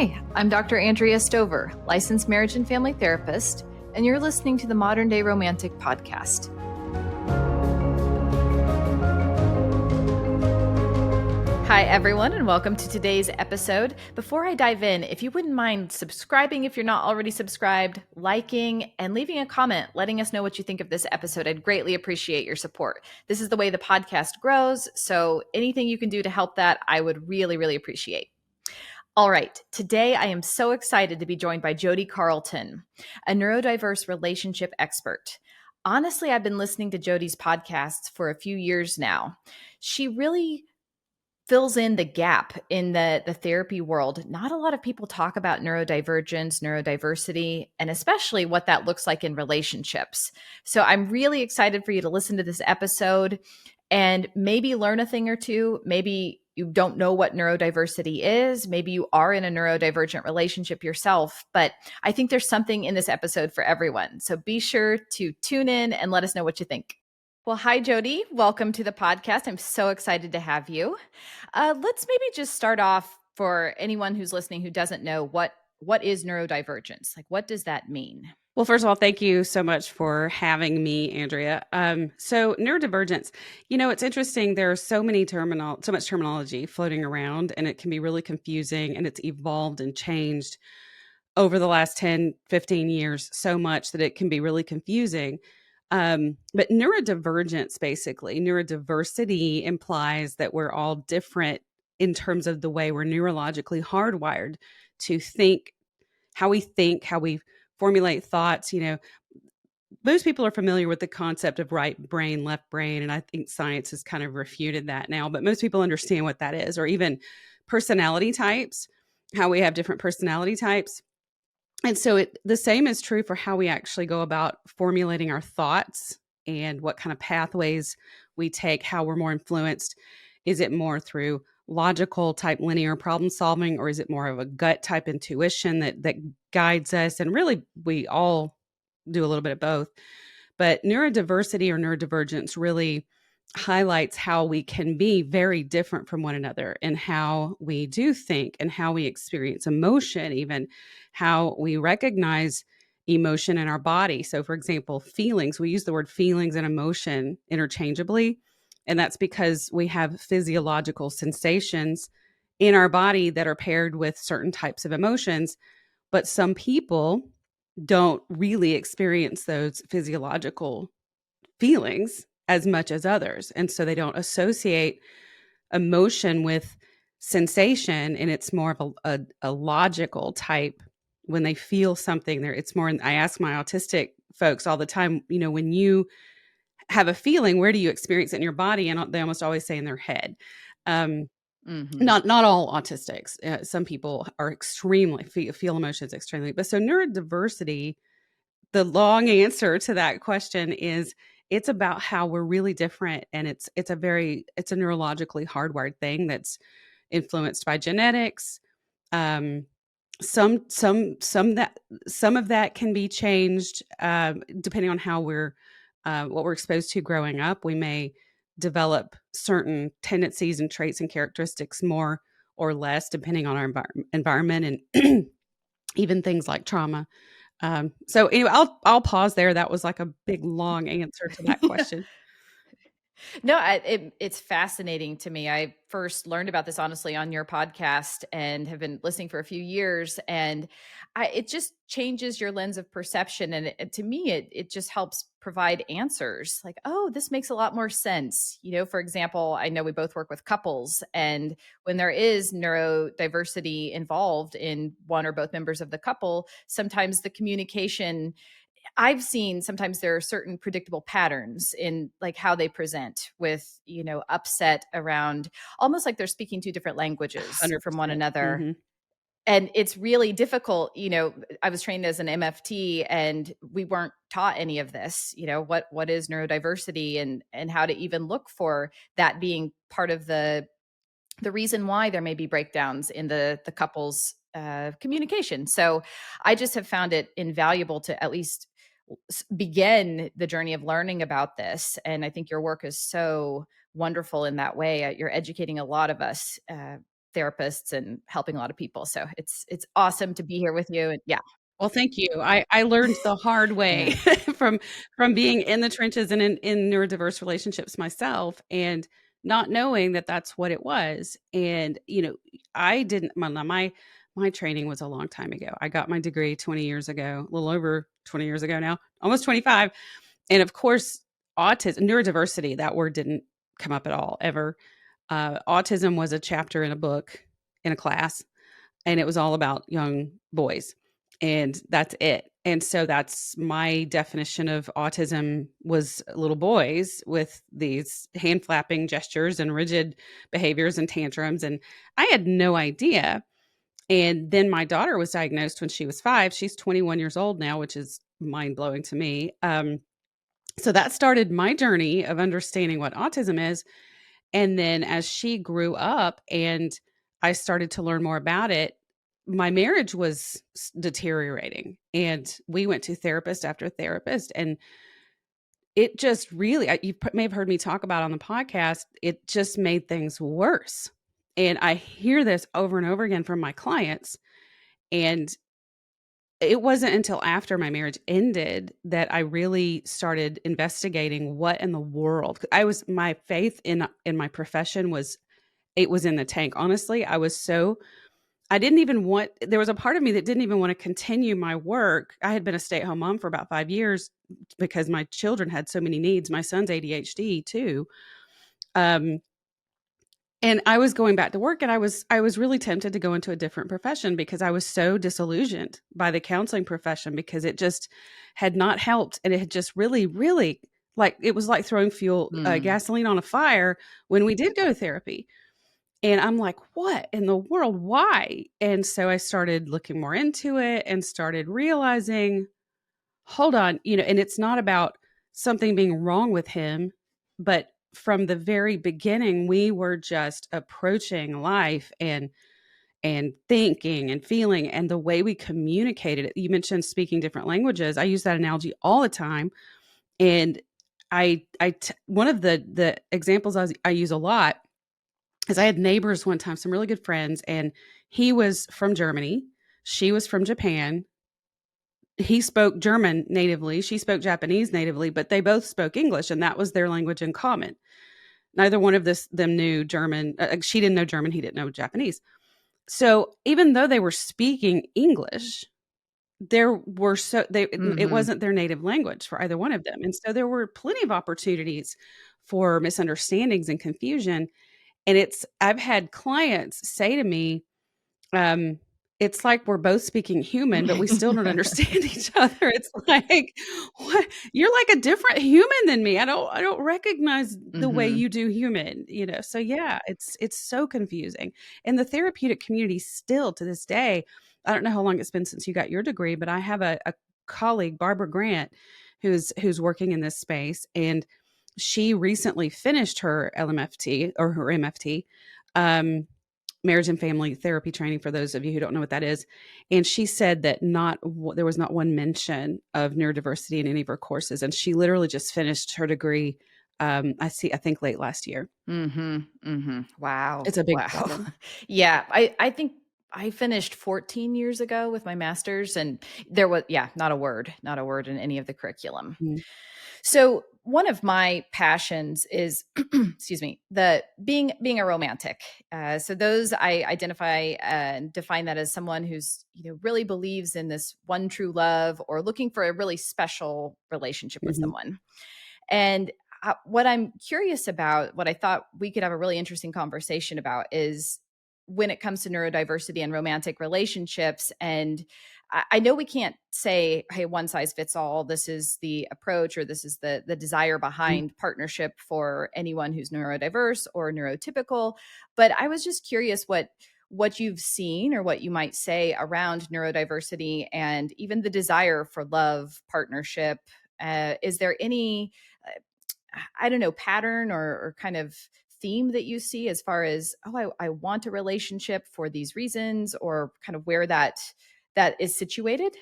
Hi, I'm Dr. Andrea Stover, licensed marriage and family therapist, and you're listening to the Modern Day Romantic Podcast. Hi, everyone, and welcome to today's episode. Before I dive in, if you wouldn't mind subscribing if you're not already subscribed, liking, and leaving a comment letting us know what you think of this episode, I'd greatly appreciate your support. This is the way the podcast grows, so anything you can do to help that, I would really, really appreciate. All right, today I am so excited to be joined by Jodi Carlton, a neurodiverse relationship expert. Honestly, I've been listening to Jodi's podcasts for a few years now. She really fills in the gap in the therapy world. Not a lot of people talk about neurodivergence, neurodiversity, and especially what that looks like in relationships. So I'm really excited for you to listen to this episode and maybe learn a thing or two. Maybe you don't know what neurodiversity is. Maybe you are in a neurodivergent relationship yourself, but I think there's something in this episode for everyone. So be sure to tune in and let us know what you think. Well, hi, Jodi. Welcome to the podcast. I'm so excited to have you. Let's maybe just start off for anyone who's listening who doesn't know what is neurodivergence? Like, what does that mean? Well, first of all, thank you so much for having me, Andrea. So neurodivergence, it's interesting. There's so much terminology floating around, and it can be really confusing, and it's evolved and changed over the last 10, 15 years so much that it can be really confusing. But neurodivergence, basically, neurodiversity implies that we're all different in terms of the way we're neurologically hardwired to think, how we formulate thoughts. Most people are familiar with the concept of right brain, left brain, and I think science has kind of refuted that now, but most people understand what that is, or even personality types, how we have different personality types. And so the same is true for how we actually go about formulating our thoughts and what kind of pathways we take, how we're more influenced. Is it more through logical type linear problem solving, or is it more of a gut type intuition that guides us? And really, we all do a little bit of both. But neurodiversity or neurodivergence really highlights how we can be very different from one another and how we do think and how we experience emotion, even how we recognize emotion in our body. So, for example, feelings, we use the word feelings and emotion interchangeably. And that's because we have physiological sensations in our body that are paired with certain types of emotions. But some people don't really experience those physiological feelings as much as others. And so they don't associate emotion with sensation. And it's more of a logical type. When they feel something there, it's more, I ask my autistic folks all the time, when you have a feeling, where do you experience it in your body? And they almost always say in their head. Not all autistics. Some people are extremely feel emotions extremely. But so neurodiversity, the long answer to that question is it's about how we're really different, and it's a neurologically hardwired thing that's influenced by genetics. Some of that can be changed depending on how what we're exposed to growing up. We may develop certain tendencies and traits and characteristics more or less depending on our environment and even things like trauma. So anyway, I'll pause there. That was like a big long answer to that question. No, it's fascinating to me. I first learned about this honestly on your podcast and have been listening for a few years. And it just changes your lens of perception. And to me, it just helps provide answers like, oh, this makes a lot more sense. For example, I know we both work with couples, and when there is neurodiversity involved in one or both members of the couple, sometimes the communication, I've seen sometimes there are certain predictable patterns in like how they present with, upset around almost like they're speaking two different languages 100%. from one another. Mm-hmm. And it's really difficult. I was trained as an MFT and we weren't taught any of this, what is neurodiversity and how to even look for that being part of the reason why there may be breakdowns in the couple's communication. So I just have found it invaluable to at least begin the journey of learning about this. And I think your work is so wonderful in that way. You're educating a lot of us therapists and helping a lot of people. So it's awesome to be here with you. And yeah. Well, thank you. I learned the hard way Yeah. from being in the trenches and in neurodiverse relationships myself, and not knowing that that's what it was. And I didn't. My training was a long time ago. I got my degree 20 years ago, a little over 20 years ago now, almost 25. And of course, autism, neurodiversity, that word didn't come up at all ever. Autism was a chapter in a book in a class, and it was all about young boys, and that's it. And so that's my definition of autism, was little boys with these hand flapping gestures and rigid behaviors and tantrums, and I had no idea. And then my daughter was diagnosed when she was 5. She's 21 years old now, which is mind blowing to me. So that started my journey of understanding what autism is. And then as she grew up and I started to learn more about it, my marriage was deteriorating. And we went to therapist after therapist. And it just really, you may have heard me talk about on the podcast, it just made things worse. And I hear this over and over again from my clients. And it wasn't until after my marriage ended that I really started investigating what in the world. My faith in my profession was, it was in the tank. Honestly, I didn't even want, there was a part of me that didn't even want to continue my work. I had been a stay-at-home mom for about 5 years because my children had so many needs. My son's ADHD too. And I was going back to work, and I was really tempted to go into a different profession because I was so disillusioned by the counseling profession, because it just had not helped. And it had just really, really, like, it was like throwing gasoline on a fire when we did go to therapy. And I'm like, what in the world? Why? And so I started looking more into it and started realizing, hold on, and it's not about something being wrong with him, but from the very beginning, we were just approaching life and thinking and feeling, and the way we communicated it. You mentioned speaking different languages. I use that analogy all the time. And one of the examples I use a lot is, I had neighbors one time, some really good friends, and he was from Germany. She was from Japan. He spoke German natively. She spoke Japanese natively, but they both spoke English, and that was their language in common. Neither one of them knew German. She didn't know German. He didn't know Japanese. So even though they were speaking English, it wasn't their native language for either one of them. And so there were plenty of opportunities for misunderstandings and confusion. And I've had clients say to me, it's like we're both speaking human, but we still don't understand each other. It's like, what? You're like a different human than me. I don't recognize the way you do human, So yeah, it's so confusing. And the therapeutic community still to this day, I don't know how long it's been since you got your degree, but I have a colleague, Barbara Grant, who's working in this space, and she recently finished her LMFT or her MFT. Marriage and family therapy training, for those of you who don't know what that is. And she said that there was not one mention of neurodiversity in any of her courses. And she literally just finished her degree, I think late last year. Wow. It's a big problem. Yeah. I think I finished 14 years ago with my master's, and there was, not a word in any of the curriculum. So one of my passions is, excuse me, being a romantic. So those I identify and define that as someone who's, really believes in this one true love, or looking for a really special relationship with someone. And what I'm curious about, what I thought we could have a really interesting conversation about, is when it comes to neurodiversity and romantic relationships. And I know we can't say, hey, one size fits all. This is the approach, or this is the desire behind partnership for anyone who's neurodiverse or neurotypical. But I was just curious what you've seen, or what you might say around neurodiversity and even the desire for love, partnership. Is there any, pattern or kind of theme that you see as far as, I want a relationship for these reasons, or kind of where that is situated?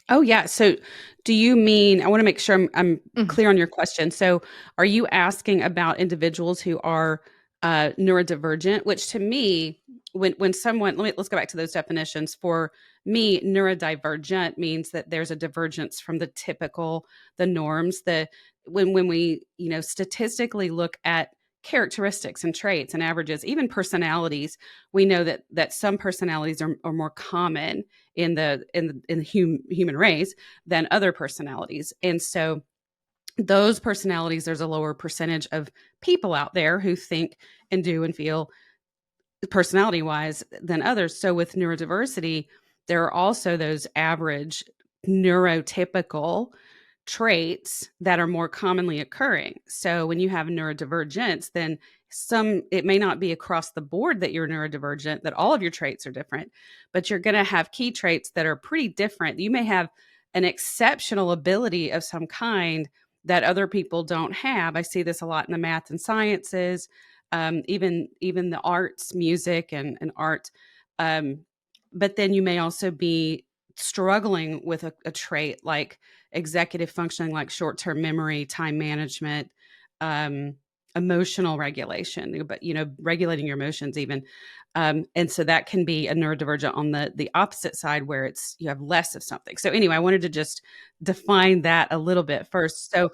Oh, yeah. So do you mean, I want to make sure I'm clear on your question. So are you asking about individuals who are neurodivergent, which to me when someone, let's go back to those definitions. For me, neurodivergent means that there's a divergence from the norms. When we, statistically look at characteristics and traits and averages, even personalities, we know that some personalities are more common in the human race than other personalities. And so those personalities, there's a lower percentage of people out there who think and do and feel personality wise than others. So with neurodiversity, there are also those average neurotypical traits that are more commonly occurring. So when you have neurodivergence, then it may not be across the board that you're neurodivergent, that all of your traits are different, but you're going to have key traits that are pretty different. You may have an exceptional ability of some kind that other people don't have. I see this a lot in the math and sciences, even the arts, music and art. But then you may also be struggling with a trait like executive functioning, like short-term memory, time management, emotional regulation, but regulating your emotions even. And so that can be a neurodivergent on the opposite side, where you have less of something. So anyway, I wanted to just define that a little bit first. So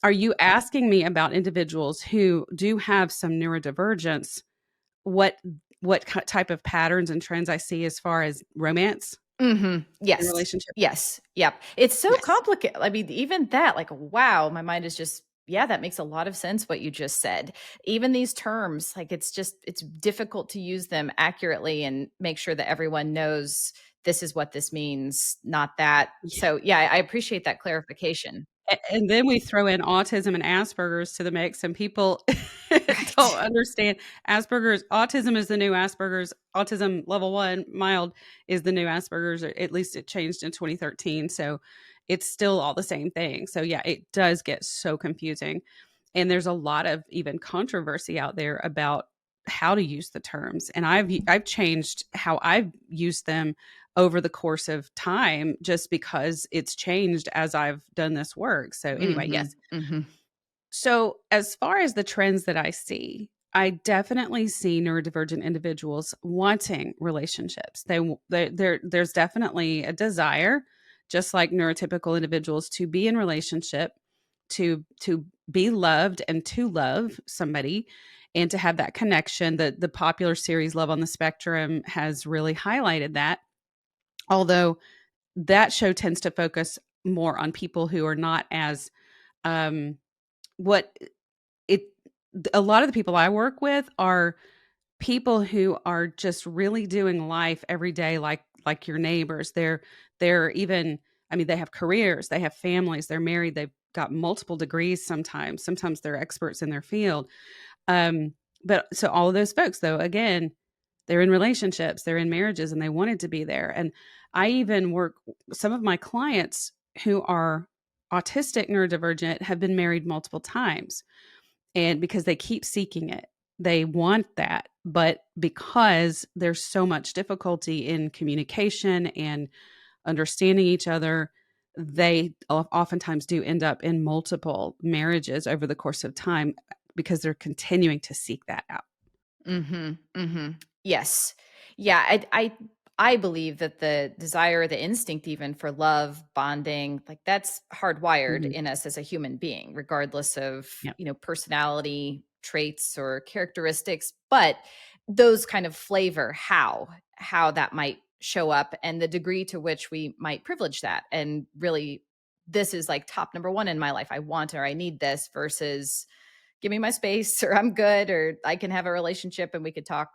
are you asking me about individuals who do have some neurodivergence, what type of patterns and trends I see as far as romance in Yes. relationship? Yes. Yep. It's so Yes. complicated. I mean, even that, like, wow, my mind is just, yeah, that makes a lot of sense what you just said. Even these terms, like, it's difficult to use them accurately and make sure that everyone knows this is what this means, not that. Yeah. So, yeah, I appreciate that clarification. And then we throw in autism and Asperger's to the mix, and people Right. don't understand autism is the new Asperger's. Autism level 1, mild, is the new Asperger's, or at least it changed in 2013. So it's still all the same thing. So yeah, it does get so confusing. And there's a lot of even controversy out there about how to use the terms. And I've changed how I've used them over the course of time, just because it's changed as I've done this work. So anyway, yes. So as far as the trends that I see, I definitely see neurodivergent individuals wanting relationships. There's definitely a desire, just like neurotypical individuals, to be in relationship, to be loved and to love somebody, and to have that connection. The popular series Love on the Spectrum has really highlighted that. Although that show tends to focus more on people who are not as what it a lot of the people I work with are people who are just really doing life every day, like your neighbors. They're even, I mean, they have careers, they have families, they're married, they've got multiple degrees. Sometimes they're experts in their field. But so all of those folks, though, again, they're in relationships, they're in marriages, and they wanted to be there. And I even work, some of my clients who are autistic neurodivergent have been married multiple times. And because they keep seeking it, they want that. But because there's so much difficulty in communication and understanding each other, they oftentimes do end up in multiple marriages over the course of time, because they're continuing to seek that out. Yes. Yeah. I believe that the desire, the instinct even for love, bonding, like, that's hardwired Mhm. in us as a human being, regardless of, Yep. personality traits or characteristics, but those kind of flavor how that might show up and the degree to which we might privilege that. And really, this is like top number one in my life. I want, or I need this, versus give me my space, or I'm good, or I can have a relationship and we could talk,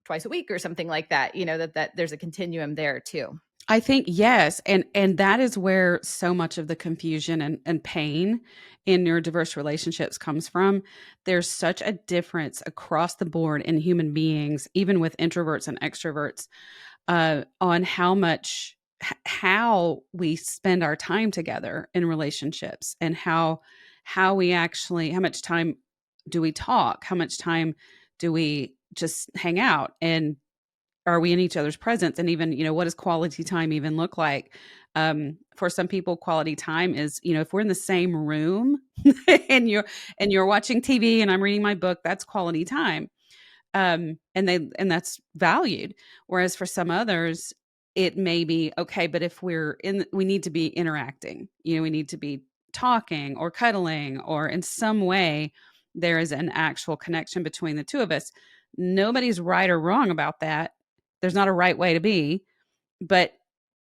twice a week or something like that, that there's a continuum there too. I think yes, and that is where so much of the confusion and pain in neurodiverse relationships comes from. There's such a difference across the board in human beings, even with introverts and extroverts, on how we spend our time together in relationships, and how much time do we talk, how much time do we just hang out, and are we in each other's presence? And even, what does quality time even look like? For some people, quality time is, if we're in the same room and you're watching TV and I'm reading my book, that's quality time. And that's valued. Whereas for some others, it may be okay, but if we need to be interacting, we need to be talking or cuddling, or in some way there is an actual connection between the two of us. Nobody's right or wrong about that. There's not a right way to be. But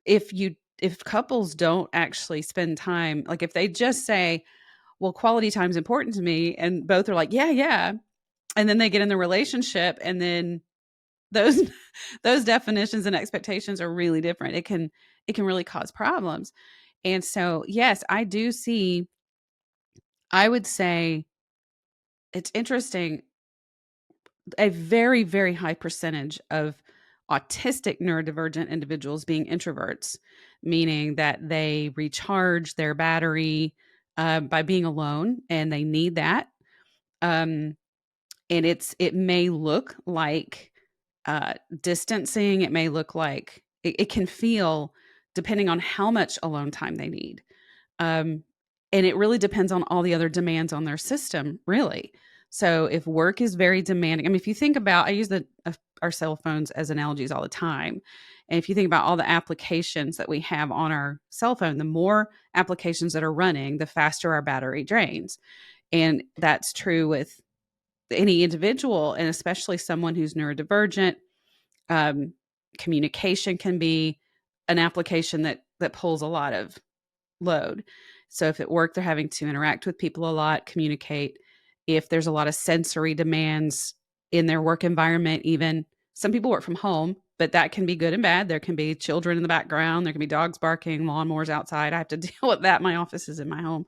if couples don't actually spend time, like if they just say, well, quality time is important to me, and both are like, yeah, yeah, and then they get in the relationship, and then those those definitions and expectations are really different. It can really cause problems. And so, yes, I do see, I would say it's interesting, a very, very high percentage of autistic neurodivergent individuals being introverts, meaning that they recharge their battery by being alone, and they need that. Um, and it may look like distancing. It may look like it can feel, depending on how much alone time they need. Um, and it really depends on all the other demands on their system, really. So if work is very demanding, I mean, if you think about, I use our cell phones as analogies all the time. And if you think about all the applications that we have on our cell phone, the more applications that are running, the faster our battery drains. And that's true with any individual, and especially someone who's neurodivergent. um, Communication can be an application that pulls a lot of load. So if at work they're having to interact with people a lot, communicate, if there's a lot of sensory demands in their work environment, even some people work from home, but that can be good and bad. There can be children in the background, there can be dogs barking, lawnmowers outside. I have to deal with that. My office is in my home.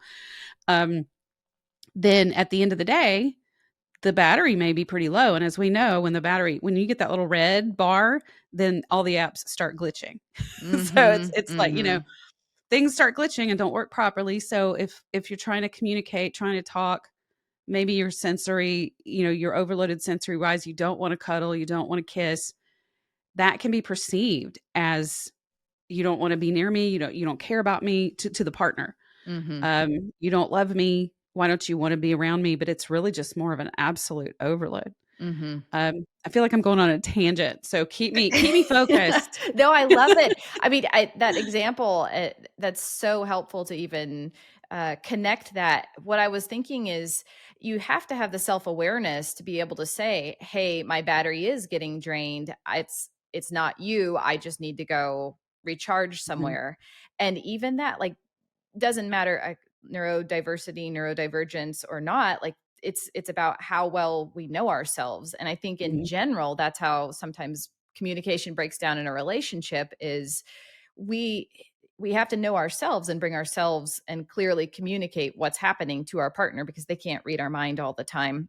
Then at the end of the day, the battery may be pretty low. And as we know, when you get that little red bar, then all the apps start glitching. So Mm-hmm. it's like, Mm-hmm. things start glitching and don't work properly. So if you're trying to communicate, trying to talk, maybe your sensory, you're overloaded sensory wise, you don't want to cuddle, you don't want to kiss, that can be perceived as you don't want to be near me, you don't care about me, to the partner. Mm-hmm. You don't love me. Why don't you want to be around me? But it's really just more of an absolute overload. Mm-hmm. I feel like I'm going on a tangent, so keep me focused. No, I love it. I mean, that example, that's so helpful to even connect that. What I was thinking is you have to have the self-awareness to be able to say, hey, my battery is getting drained. It's not you. I just need to go recharge Mhm, somewhere. And even that, like, doesn't matter neurodiversity, neurodivergence or not, like it's about how well we know ourselves. And I think in mhm, general that's how sometimes communication breaks down in a relationship is we we have to know ourselves and bring ourselves and clearly communicate what's happening to our partner because they can't read our mind all the time.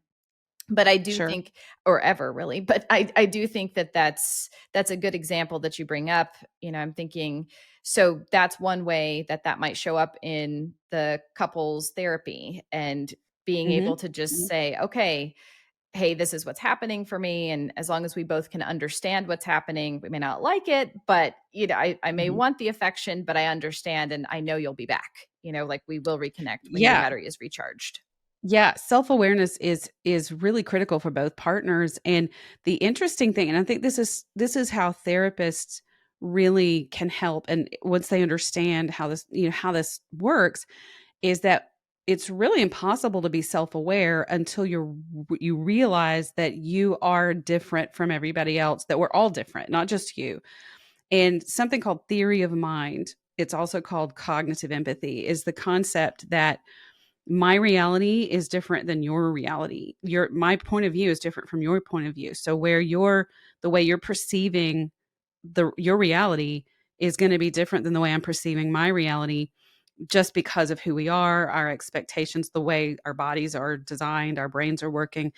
But I do sure. think, or ever really, but I do think that that's a good example that you bring up. I'm thinking, so that's one way that that might show up in the couples therapy, and being able Mhm, to just mhm, say, okay, hey, this is what's happening for me. And as long as we both can understand what's happening, we may not like it, but I may mhm. want the affection, but I understand and I know you'll be back. Like we will reconnect when your Yeah. battery is recharged. Yeah, self-awareness is really critical for both partners. And the interesting thing, and I think this is how therapists really can help, and once they understand how this works, is that it's really impossible to be self-aware until you realize that you are different from everybody else, that we're all different, not just you. And something called theory of mind, it's also called cognitive empathy, is the concept that my reality is different than your reality. My point of view is different from your point of view. So the way you're perceiving your reality is going to be different than the way I'm perceiving my reality, just because of who we are, our expectations, the way our bodies are designed, our brains are working.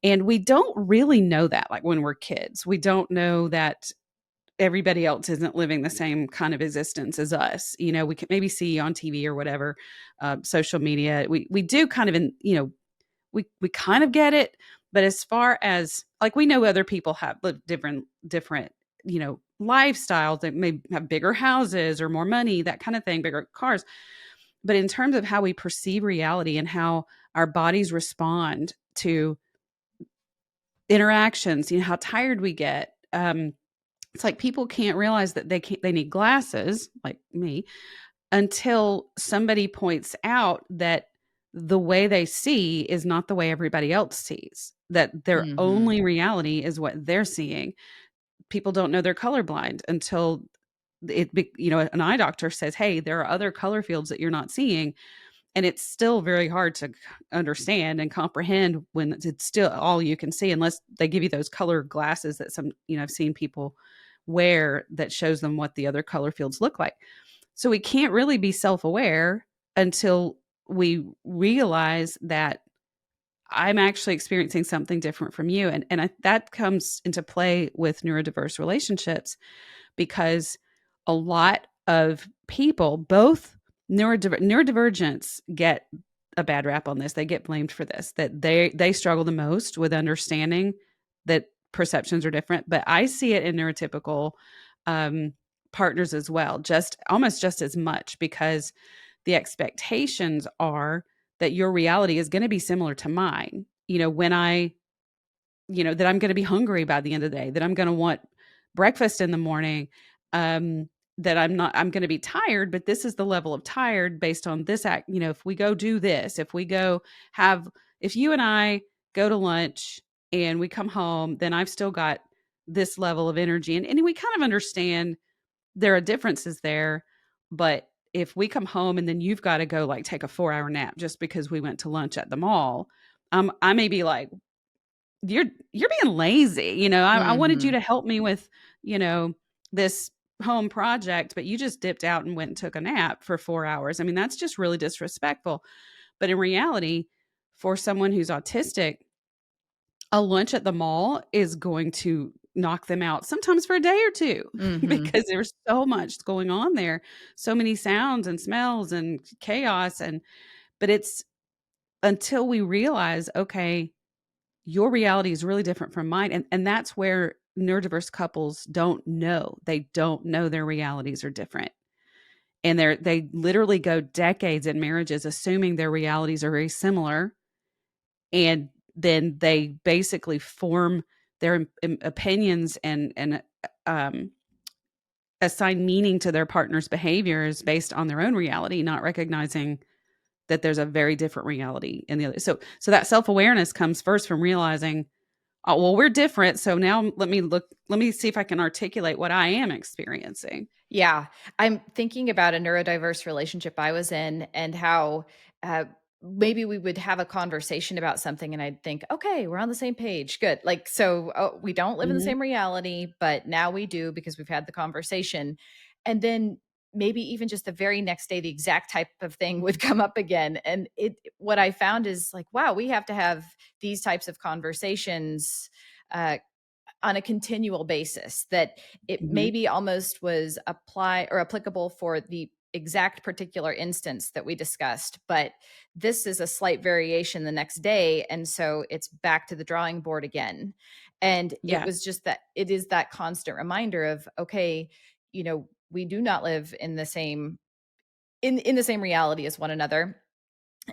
And we don't really know that, like when we're kids. We don't know that everybody else isn't living the same kind of existence as us. We can maybe see on TV or whatever, social media. We do kind of we kind of get it, but as far as, like, we know other people have live different lifestyles, that may have bigger houses or more money, that kind of thing, bigger cars. But in terms of how we perceive reality and how our bodies respond to interactions, how tired we get. It's like people can't realize that they need glasses, like me, until somebody points out that the way they see is not the way everybody else sees, that their Mm-hmm. only reality is what they're seeing. People don't know they're colorblind until an eye doctor says, hey, there are other color fields that you're not seeing. And it's still very hard to understand and comprehend when it's still all you can see, unless they give you those color glasses that I've seen people wear that shows them what the other color fields look like. So we can't really be self-aware until we realize that I'm actually experiencing something different from you. And that comes into play with neurodiverse relationships, because a lot of people, both neurodivergents, get a bad rap on this. They get blamed for this, that they struggle the most with understanding that perceptions are different. But I see it in neurotypical um, partners as well, just almost just as much, because the expectations are that your reality is going to be similar to mine. When that I'm going to be hungry by the end of the day, that I'm going to want breakfast in the morning, um, that I'm going to be tired, but this is the level of tired based on this act. If we go do this, if you and I go to lunch and we come home, then I've still got this level of energy. And we kind of understand there are differences there, but if we come home and then you've got to go like take a 4-hour nap just because we went to lunch at the mall, I may be like, you're being lazy. I wanted you Mm-hmm. to help me with, this home project, but you just dipped out and went and took a nap for 4 hours. I mean, that's just really disrespectful. But in reality, for someone who's autistic, a lunch at the mall is going to knock them out sometimes for a day or two Mm-hmm. because there's so much going on there, so many sounds and smells and chaos. But it's until we realize, okay, your reality is really different from mine. And that's where neurodiverse couples don't know. They don't know their realities are different. And they literally go decades in marriages assuming their realities are very similar. And then they basically form their opinions and um, assign meaning to their partner's behaviors based on their own reality, not recognizing that there's a very different reality in the other. So that self-awareness comes first from realizing, oh, well, we're different. So now let me see if I can articulate what I am experiencing. Yeah. I'm thinking about a neurodiverse relationship I was in and how uh, maybe we would have a conversation about something and I'd think, okay, we're on the same page. Good. Like, so we don't live in the Mhm. same reality, but now we do because we've had the conversation. And then maybe even just the very next day, the exact type of thing would come up again. And what I found is like, wow, we have to have these types of conversations uh, on a continual basis, that it Mhm. maybe almost was apply or applicable for the exact particular instance that we discussed, but this is a slight variation the next day, and so it's back to the drawing board again. And it Yeah. was just that it is that constant reminder of, okay, we do not live in the same in the same reality as one another.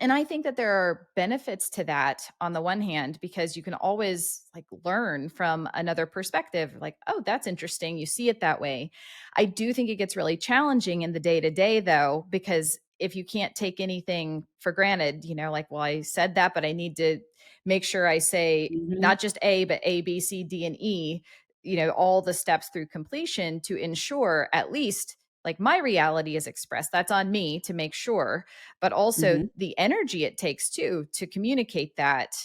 And I think that there are benefits to that on the one hand, because you can always like learn from another perspective, like, oh, that's interesting, you see it that way. I do think it gets really challenging in the day to day though, because if you can't take anything for granted, like, well, I said that, but I need to make sure I say Mhm. not just A, but A, B, C, D, and E, all the steps through completion to ensure at least like my reality is expressed. That's on me to make sure, but also Mhm. the energy it takes too to communicate that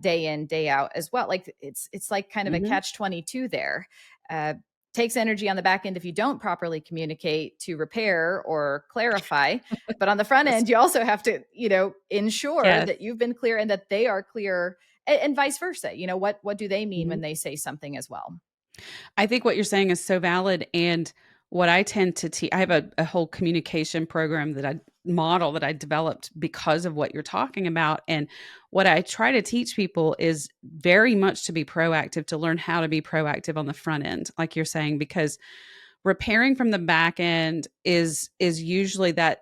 day in day out as well. Like it's like kind of a Mhm. catch 22 there. uh, Takes energy on the back end if you don't properly communicate to repair or clarify, but on the front Yes. end you also have to ensure Yes. that you've been clear and that they are clear, and vice versa. What do they mean when Mhm. they say something as well? I think what you're saying is so valid. And what I tend to teach, I have a whole communication program that I developed because of what you're talking about. And what I try to teach people is very much to be proactive, to learn how to be proactive on the front end, like you're saying, because repairing from the back end is usually that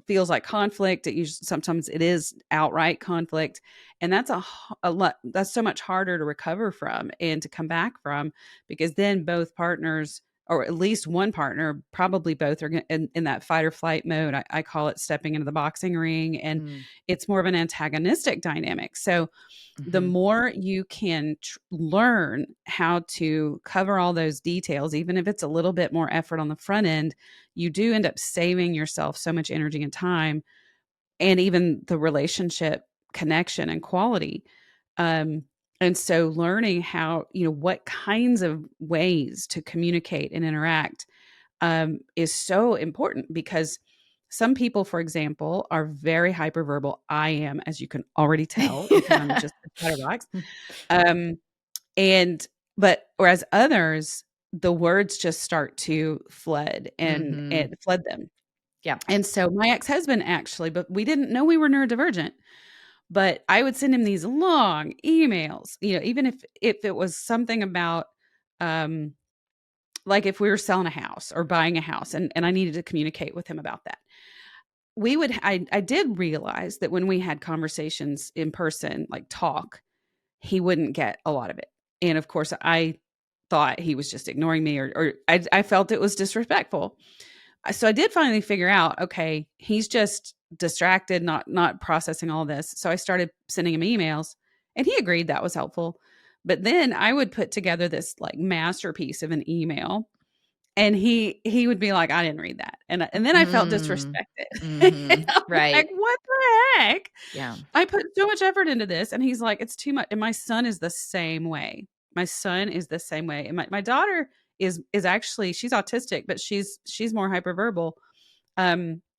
feels like conflict. Sometimes it is outright conflict, and that's a lot. That's so much harder to recover from and to come back from, because then both partners, or at least one partner, probably both, are in that fight or flight mode. I call it stepping into the boxing ring, and Mm. it's more of an antagonistic dynamic. So the Mhm. more you can learn how to cover all those details, even if it's a little bit more effort on the front end, you do end up saving yourself so much energy and time, and even the relationship connection and quality. Um, and so learning how, what kinds of ways to communicate and interact is so important, because some people, for example, are very hyperverbal. I am, as you can already tell, because I'm just a chatterbox. Um, and but whereas others, the words just start to flood and Mhm. it flood them. Yeah. And so my ex-husband actually, but we didn't know we were neurodivergent, but I would send him these long emails, even if it was something about um like if we were selling a house or buying a house, and I needed to communicate with him about that. I did realize that when we had conversations in person, like talk, he wouldn't get a lot of it. And of course, I thought he was just ignoring me, or I felt it was disrespectful. So I did finally figure out, okay, he's just distracted, not processing all this. So I started sending him emails, and he agreed that was helpful. But then I would put together this like masterpiece of an email, and he would be like, "I didn't read that." And then I felt Mm. disrespected. And Mhm. I'm like, Right. "What the heck? Yeah. I put so much effort into this." And he's like, "It's too much." And my son is the same way. My son is the same way. And my daughter is actually, she's autistic, but she's more hyperverbal.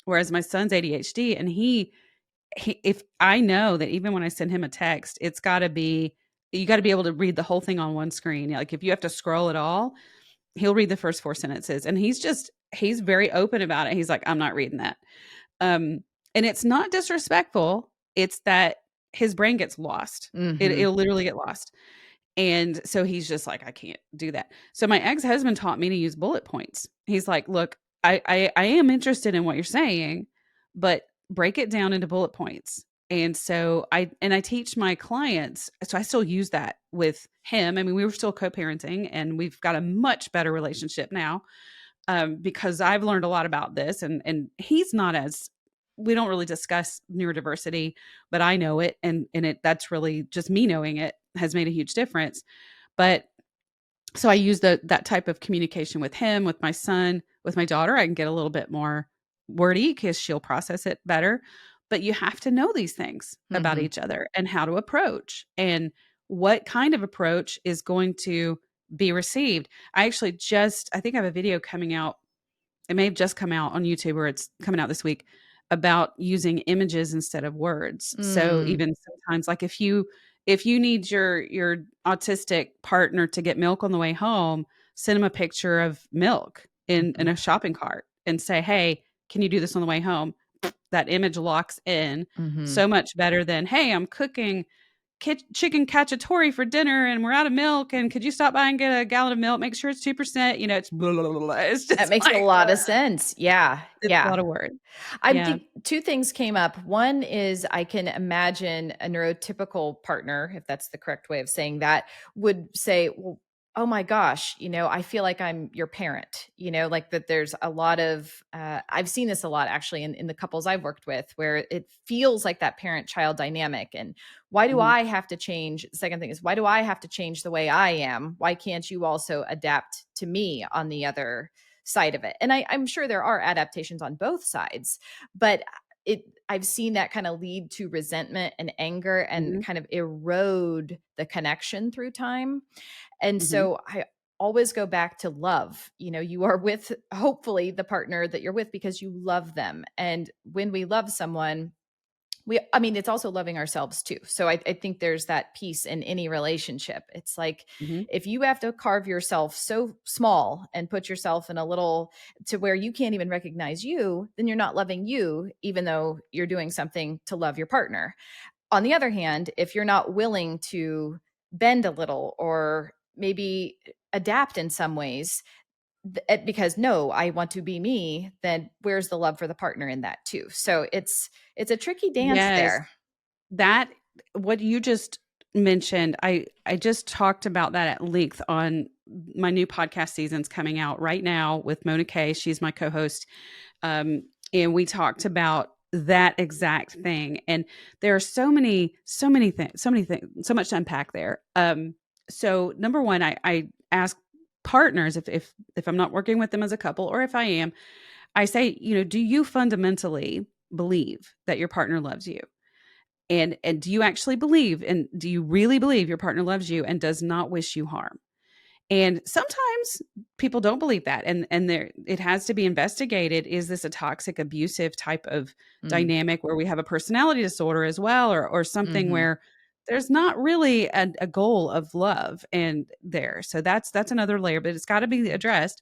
Whereas my son's ADHD, and he if I know that even when I send him a text, it's gotta be you gotta be able to read the whole thing on one screen. Like, if you have to scroll at all, he'll read the first 4 sentences, and he's very open about it. He's like, "I'm not reading that." Um, and it's not disrespectful, it's that his brain gets lost. Mhm. It'll literally get lost. And so he's just like, "I can't do that." So my ex-husband taught me to use bullet points. He's like, "Look, I am interested in what you're saying, but break it down into bullet points." And so I teach my clients, so I still use that with him. I mean, we were still co-parenting, and we've got a much better relationship now, because I've learned a lot about this, and he's not as, we don't really discuss neurodiversity, but I know it, and that's really just me knowing it has made a huge difference. But so I use that type of communication with him, with my son, with my daughter. I can get a little bit more wordy because she'll process it better. But you have to know these things about Mhm. each other and how to approach, and what kind of approach is going to be received. I think I have a video coming out, it may have just come out on YouTube, or it's coming out this week, about using images instead of words. So Mm. even sometimes, like if you need your autistic partner to get milk on the way home, send them a picture of milk in Mhm. a shopping cart and say, "Hey, can you do this on the way home?" That image locks in Mhm. so much better than, "Hey, I'm cooking chicken cacciatore for dinner, and we're out of milk, and could you stop by and get a gallon of milk? Make sure it's 2%." It's blah, blah, blah, blah. It's That just makes a like, lot of sense. Yeah. it's a Yeah. lot of words. I Yeah. think two things came up. One is I can imagine a neurotypical partner, if that's the correct way of saying that, would say, well, oh my gosh, I feel like I'm your parent, like that there's a lot of, I've seen this a lot actually in the couples I've worked with, where it feels like that parent child dynamic. And why do Mhm. I have to change? The second thing is, why do I have to change the way I am? Why can't you also adapt to me on the other side of it? And I'm sure there are adaptations on both sides, but I've seen that kind of lead to resentment and anger and Mhm. kind of erode the connection through time. And Mhm. so I always go back to love. You are with hopefully the partner that you're with because you love them. And when we love someone, I mean, it's also loving ourselves too. So I think there's that piece in any relationship. It's like, Mhm. if you have to carve yourself so small and put yourself in a little to where you can't even recognize you, then you're not loving you, even though you're doing something to love your partner. On the other hand, if you're not willing to bend a little or maybe adapt in some ways, because no, I want to be me, then where's the love for the partner in that too? So it's a tricky dance Yes. there. That what you just mentioned, I just talked about that at length on my new podcast season's coming out right now with Mona Kay. She's my co-host. And we talked about that exact thing. And there are so many things, so much to unpack there. So number one, I ask partners if I'm not working with them as a couple, or if I am, I say, do you fundamentally believe that your partner loves you? And do you actually believe, and do you really believe your partner loves you and does not wish you harm? And sometimes people don't believe that, and there it has to be investigated. Is this a toxic, abusive type of Mm. dynamic where we have a personality disorder as well, or something Hmm. where there's not really a goal of love and there? So that's another layer, but it's got to be addressed.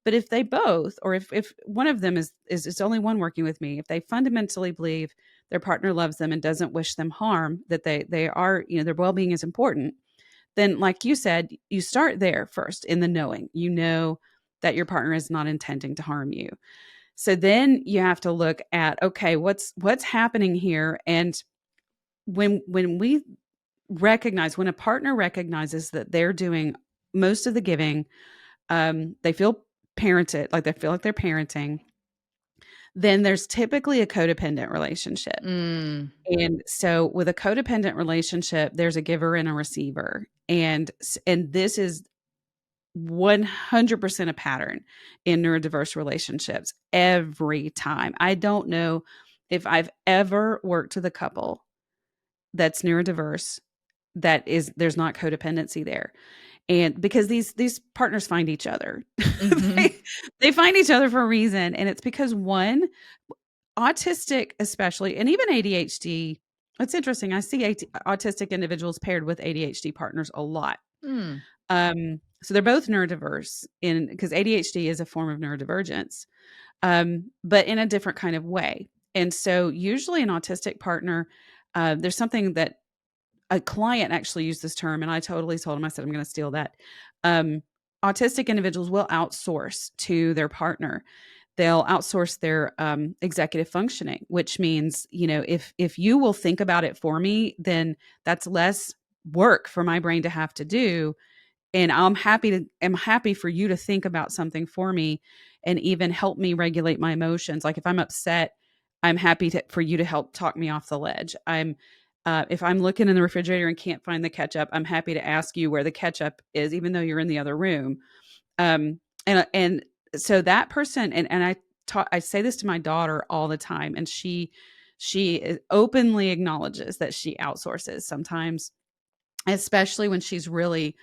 But if they both, or if one of them is it's only one working with me, if they fundamentally believe their partner loves them and doesn't wish them harm, that they are, their well-being is important, then like you said, you start there first in the knowing. You know that your partner is not intending to harm you. So then you have to look at, okay, what's happening here? And when we recognize, when a partner recognizes that they're doing most of the giving, they feel parented, like they feel like they're parenting, then there's typically a codependent relationship. Mm. And so with a codependent relationship, there's a giver and a receiver. And this is 100% a pattern in neurodiverse relationships every time. I don't know if I've ever worked with a couple that's neurodiverse there's not codependency there. And because these partners find each other. Hmm. they, they find each other for a reason, and it's because one, autistic especially, and even ADHD, it's interesting. I see autistic individuals paired with ADHD partners a lot. Mm. So they're both neurodiverse in because ADHD is a form of neurodivergence, but in a different kind of way. And so usually an autistic partner, there's something that a client actually used this term, and I totally told him, I said, I'm going to steal that. Um, Autistic individuals will outsource to their partner. They'll outsource their executive functioning, which means, if you will think about it for me, then that's less work for my brain to have to do, and I'm happy for you to think about something for me and even help me regulate my emotions. Like if I'm upset, I'm happy for you to help talk me off the ledge. If I'm looking in the refrigerator and can't find the ketchup, I'm happy to ask you where the ketchup is, even though you're in the other room. And so that person, and I say this to my daughter all the time, and she openly acknowledges that she outsources sometimes, especially when she's really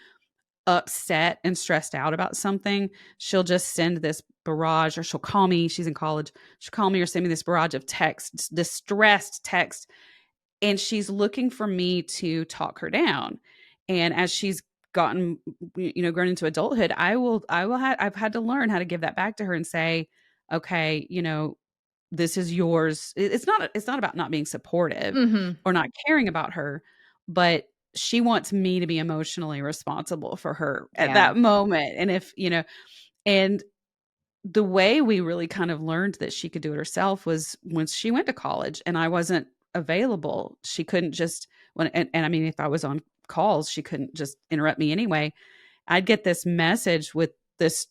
upset and stressed out about something. She'll just send this barrage, or she'll call me. She's in college. She'll call me or send me this barrage of text, distressed text, and she's looking for me to talk her down. And as she's gotten, grown into adulthood, I've had to learn how to give that back to her and say, okay, this is yours. It's not about not being supportive Hmm. or not caring about her, but she wants me to be emotionally responsible for her at Yeah. that moment. And and the way we really kind of learned that she could do it herself was when she went to college and I wasn't available. She couldn't just and I mean, if I was on calls, she couldn't just interrupt me anyway. I'd get this message with this,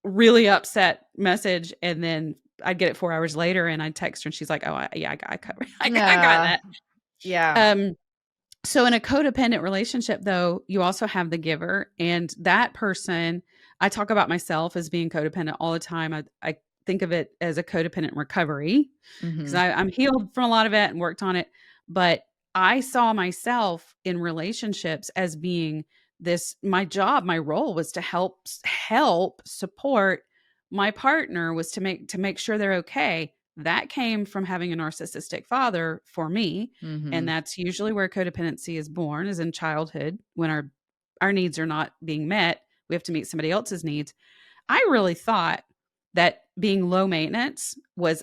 really upset message, and then I'd get it 4 hours later, and I'd text her, and she's like, "Oh, yeah, I covered, I got Yeah. that." Yeah. Um, so in a codependent relationship, though, you also have the giver, and that person, I talk about myself as being codependent all the time. I think of it as a codependent recovery because Hmm. I'm healed from a lot of it and worked on it. But I saw myself in relationships as being this, my job, my role was to help support my partner, was to make sure they're okay. That came from having a narcissistic father for me, and Hmm. that's usually where codependency is born, is in childhood when our needs are not being met. We have to meet somebody else's needs. I really thought that being low maintenance was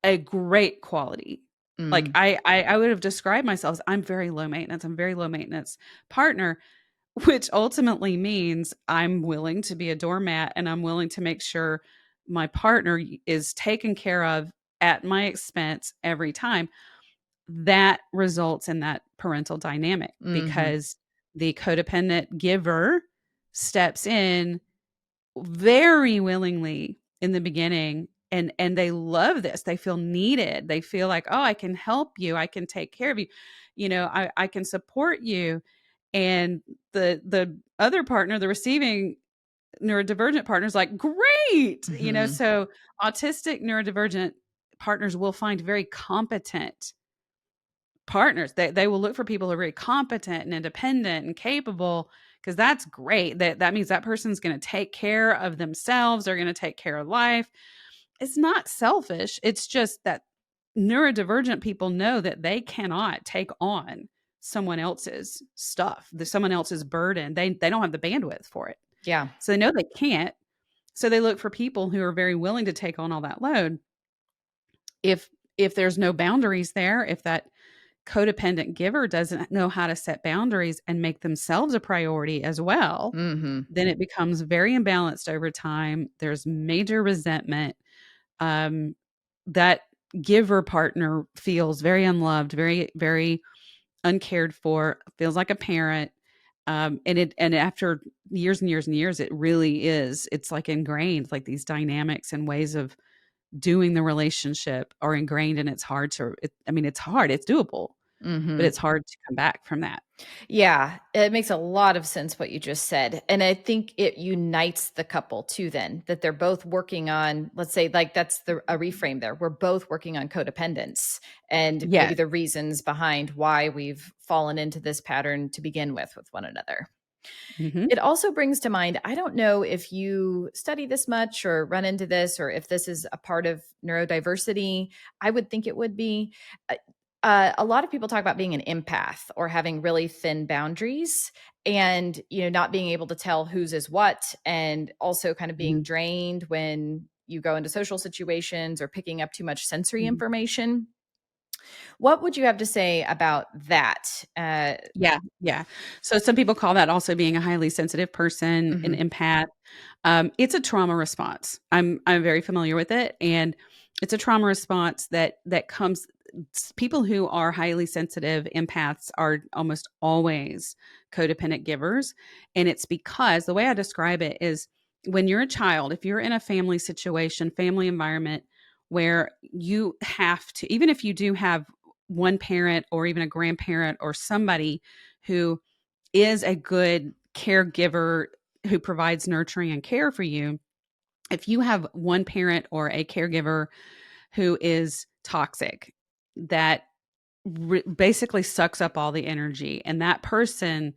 a great quality. Like Mm. I would have described myself as, I'm very low maintenance. I'm a very low maintenance partner. which ultimately means I'm willing to be a doormat and I'm willing to make sure my partner is taken care of at my expense every time. That results in that parental dynamic Mhm. because the codependent giver steps in very willingly in the beginning, and they love this. They feel needed. They feel like, "Oh, I can help you. I can take care of you. I can support you." And the other partner, the receiving neurodivergent partner is like, "Great." Mhm. So autistic neurodivergent partners will find very competent partners. They will look for people who are very competent and independent and capable because that's great. That means that person's going to take care of themselves. They're going to take care of life. It's not selfish. It's just that neurodivergent people know that they cannot take on someone else's stuff, someone else's burden. They don't have the bandwidth for it. Yeah. So they know they can't. So they look for people who are very willing to take on all that load. If there's no boundaries there, if that codependent giver doesn't know how to set boundaries and make themselves a priority as well, Mhm. then it becomes very imbalanced over time. There's major resentment. Um, that giver partner feels very unloved, very, very uncared for, feels like a parent. And after years and years and years, it really is. It's like ingrained, like these dynamics and ways of doing the relationship are ingrained, and it's hard to. It's hard. It's doable, but Mhm. it's hard to come back from that. Yeah, it makes a lot of sense what you just said. And I think it unites the couple too, then that they're both working on, let's say, like that's a reframe there. We're both working on codependence and maybe Yes. the reasons behind why we've fallen into this pattern to begin with one another. Mhm. It also brings to mind, I don't know if you study this much or run into this, or if this is a part of neurodiversity. I would think it would be. A lot of people talk about being an empath or having really thin boundaries and not being able to tell whose is what, and also kind of being Mhm. drained when you go into social situations or picking up too much sensory Mhm. information. What would you have to say about that? Yeah, yeah. So some people call that also being a highly sensitive person, an Mhm. empath. It's a trauma response. I'm very familiar with it, and it's a trauma response that comes. People who are highly sensitive empaths are almost always codependent givers, and it's because the way I describe it is when you're a child, if you're in a family situation, family environment where you have to, even if you do have one parent or even a grandparent or somebody who is a good caregiver who provides nurturing and care for you, if you have one parent or a caregiver who is toxic, that basically sucks up all the energy, and that person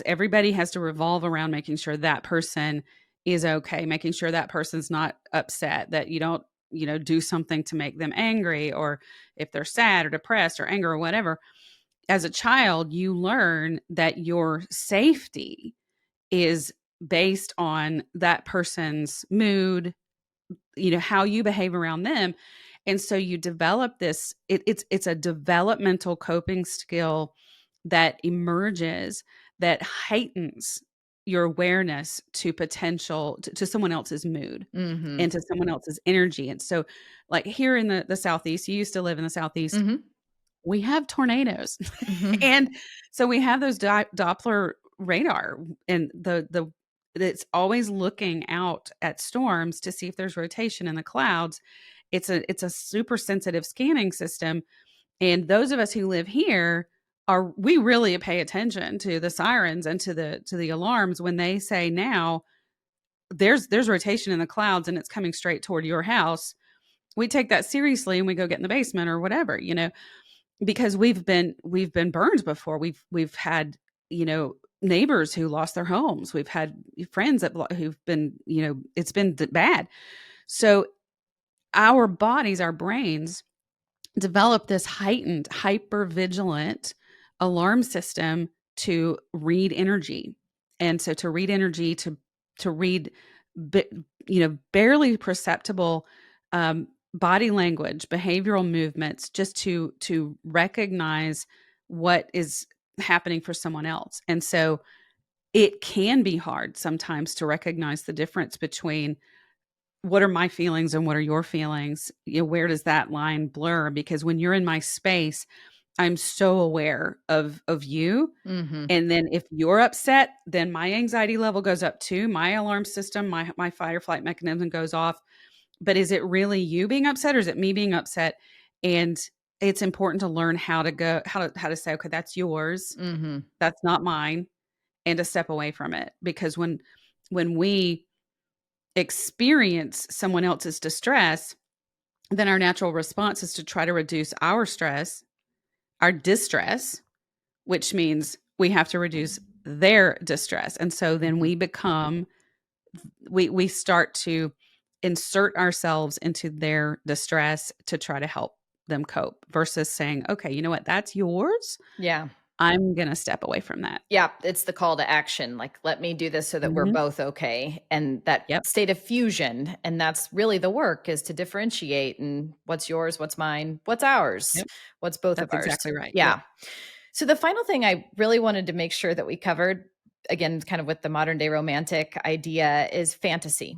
everybody has to revolve around making sure that person is okay, making sure that person's not upset, that you don't do something to make them angry, or if they're sad or depressed or anger or whatever. As a child, you learn that your safety is based on that person's mood, how you behave around them. And so you develop this, it's a developmental coping skill that emerges, that heightens your awareness to potential to someone else's mood Mhm. and to someone else's energy. And so, like, here in the southeast, you used to live in the southeast, Mhm. we have tornadoes. Mhm. And so we have those Doppler radar, and the it's always looking out at storms to see if there's rotation in the clouds. It's a super sensitive scanning system, and those of us who live here we really pay attention to the sirens and to the alarms when they say, now there's rotation in the clouds and it's coming straight toward your house. We take that seriously and we go get in the basement or whatever, because we've been burned before. We've had, neighbors who lost their homes. We've had friends who've been, it's been bad. So our bodies, our brains develop this heightened hyper vigilant alarm system to read energy. And so to read energy, to read bi- barely perceptible body language, behavioral movements, just to recognize what is happening for someone else. And so it can be hard sometimes to recognize the difference between what are my feelings and what are your feelings? Where does that line blur? Because when you're in my space, I'm so aware of you. Mm-hmm. And then if you're upset, then my anxiety level goes up too. My alarm system, my fight or flight mechanism goes off. But is it really you being upset or is it me being upset? And it's important to learn how to say, okay, that's yours. Mm-hmm. That's not mine, and to step away from it. Because when we experience someone else's distress, then our natural response is to try to reduce our stress, our distress, which means we have to reduce their distress. And so then we start to insert ourselves into their distress to try to help them cope versus saying, okay, you know what, that's yours. Yeah. I'm going to step away from that. Yeah, it's the call to action. Like, let me do this so that we're Mhm. both okay. And that Yep. state of fusion. And that's really the work, is to differentiate and what's yours, what's mine, what's ours, Yep. what's both of That's ours. exactly right. Yeah. Yep. So the final thing I really wanted to make sure that we covered, again, kind of with the modern day romantic idea, is fantasy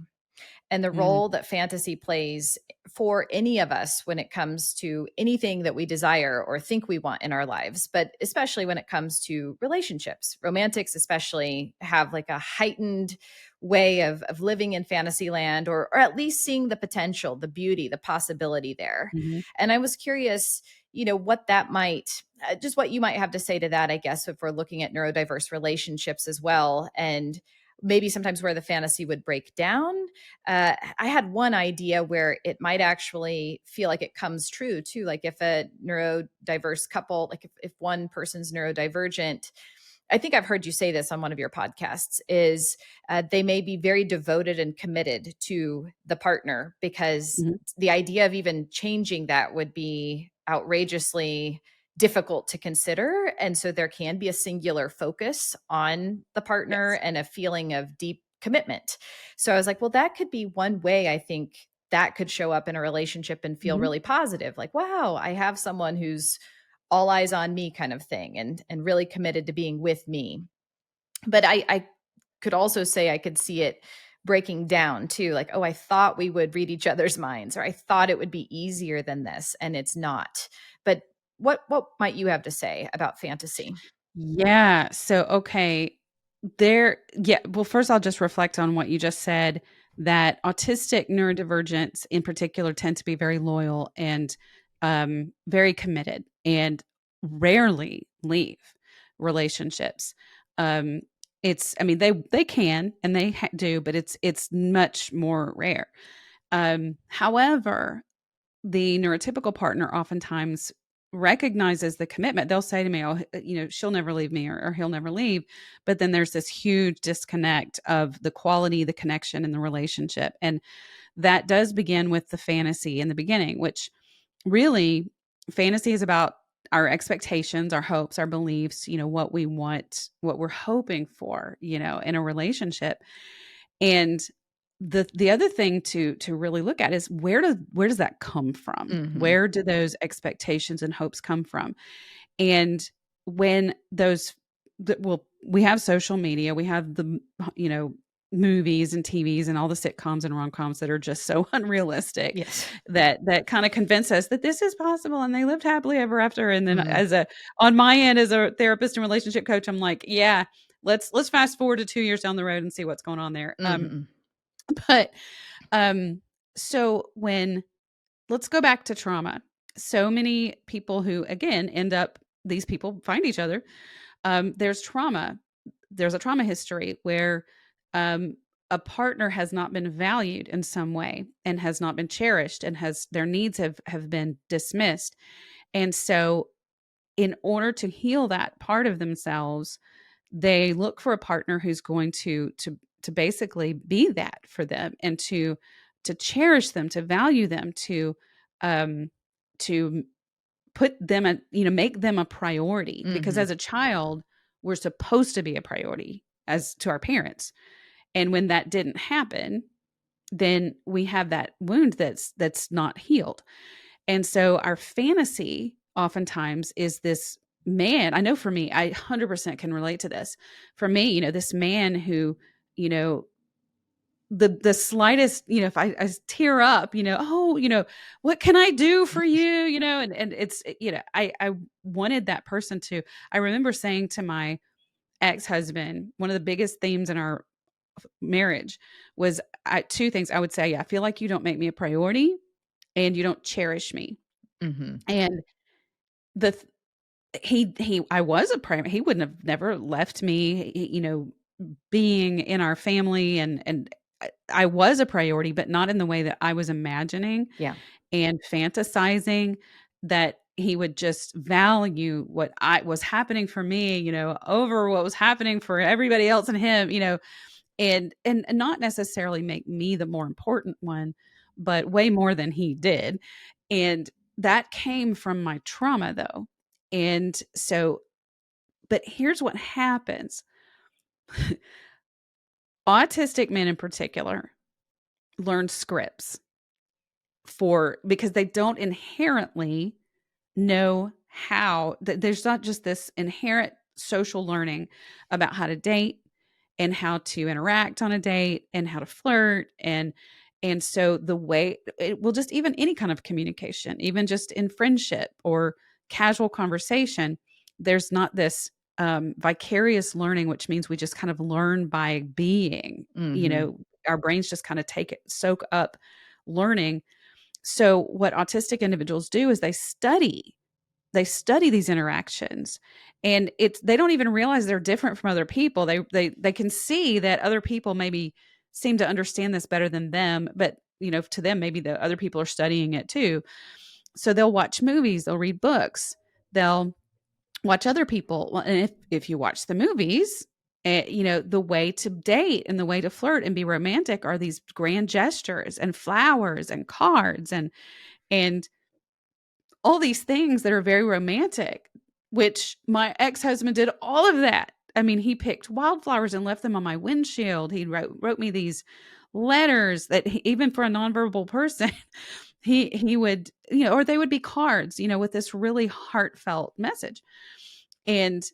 and the Mhm. role that fantasy plays for any of us when it comes to anything that we desire or think we want in our lives, but especially when it comes to relationships. Romantics especially have like a heightened way of living in fantasy land, or at least seeing the potential, the beauty, the possibility there. Mhm. And I was curious, what that might, just what you might have to say to that, I guess, if we're looking at neurodiverse relationships as well, and maybe sometimes where the fantasy would break down. I had one idea where it might actually feel like it comes true too. Like if a neurodiverse couple, like if one person's neurodivergent, I think I've heard you say this on one of your podcasts, is they may be very devoted and committed to the partner, because Mhm. the idea of even changing that would be outrageously difficult to consider. And so there can be a singular focus on the partner Yes. and a feeling of deep commitment. So I was like, well, that could be one way I think that could show up in a relationship and feel Mhm. really positive. Like, wow, I have someone who's all eyes on me, kind of thing, and really committed to being with me. But I could also say I could see it breaking down too, like, oh, I thought we would read each other's minds, or I thought it would be easier than this, and it's not. But what might you have to say about fantasy? Yeah. So, okay. Yeah. Well, first, I'll just reflect on what you just said, that autistic neurodivergents in particular tend to be very loyal and very committed and rarely leave relationships. Um, I mean, they can and they do, but it's much more rare. However, the neurotypical partner oftentimes recognizes the commitment. They'll say to me, "Oh, she'll never leave me, or he'll never leave." But then there's this huge disconnect of the quality, the connection, and the relationship. And that does begin with the fantasy in the beginning, which really fantasy is about our expectations, our hopes, our beliefs, what we want, what we're hoping for, in a relationship. And the other thing to really look at is where does that come from? Hmm. Where do those expectations and hopes come from? And when well, we have social media, we have you know movies and TVs and all the sitcoms and rom-coms that are just so unrealistic, Yes. that kind of convince us that this is possible and they lived happily ever after. And then Mm. on my end as a therapist and relationship coach, I'm like, yeah, let's fast forward to 2 years down the road and see what's going on there. Hmm. But um, so when let's go back to trauma. So many people who again these people find each other. There's trauma. There's a trauma history where a partner has not been valued in some way and has not been cherished and has their needs have been dismissed. And so in order to heal that part of themselves, they look for a partner who's going to basically be that for them and to cherish them, to value them, um to put them make them a priority, because Hmm. as a child we're supposed to be a priority as to our parents. And when that didn't happen, then we have that wound that's not healed. And so our fantasy oftentimes is this man, I know for me, I 100% can relate to this. For me, this man who, you know, the slightest, if I tear up, oh, what can I do for you, and it's, I wanted that person to. I remember saying to my ex-husband, one of the biggest themes in our marriage was, two things I would say. Yeah, I feel like you don't make me a priority and you don't cherish me. Mm-hmm. And the he I was a primary. He wouldn't have never left me, being in our family, and I was a priority, but not in the way that I was imagining Yeah. and fantasizing, that he would just value what I was happening for me, over what was happening for everybody else and him, and not necessarily make me the more important one, but way more than he did. And that came from my trauma, though. And so, but here's what happens. Autistic men in particular learn scripts because they don't inherently know how. There's not just this inherent social learning about how to date and how to interact on a date and how to flirt, and so the way it will, just even any kind of communication, even just in friendship or casual conversation, there's not this vicarious learning, which means we just kind of learn by being, Mm-hmm. our brains just kind of soak up learning. So what autistic individuals do is they study these interactions, and they don't even realize they're different from other people. They can see that other people maybe seem to understand this better than them, but to them maybe the other people are studying it too. So they'll watch movies, they'll read books, they'll watch other people. Well, and if you watch the movies, the way to date and the way to flirt and be romantic are these grand gestures and flowers and cards and all these things that are very romantic, which my ex-husband did all of that. I mean, he picked wildflowers and left them on my windshield. He wrote me these letters that even for a nonverbal person, he would, or they would be cards, with this really heartfelt message. And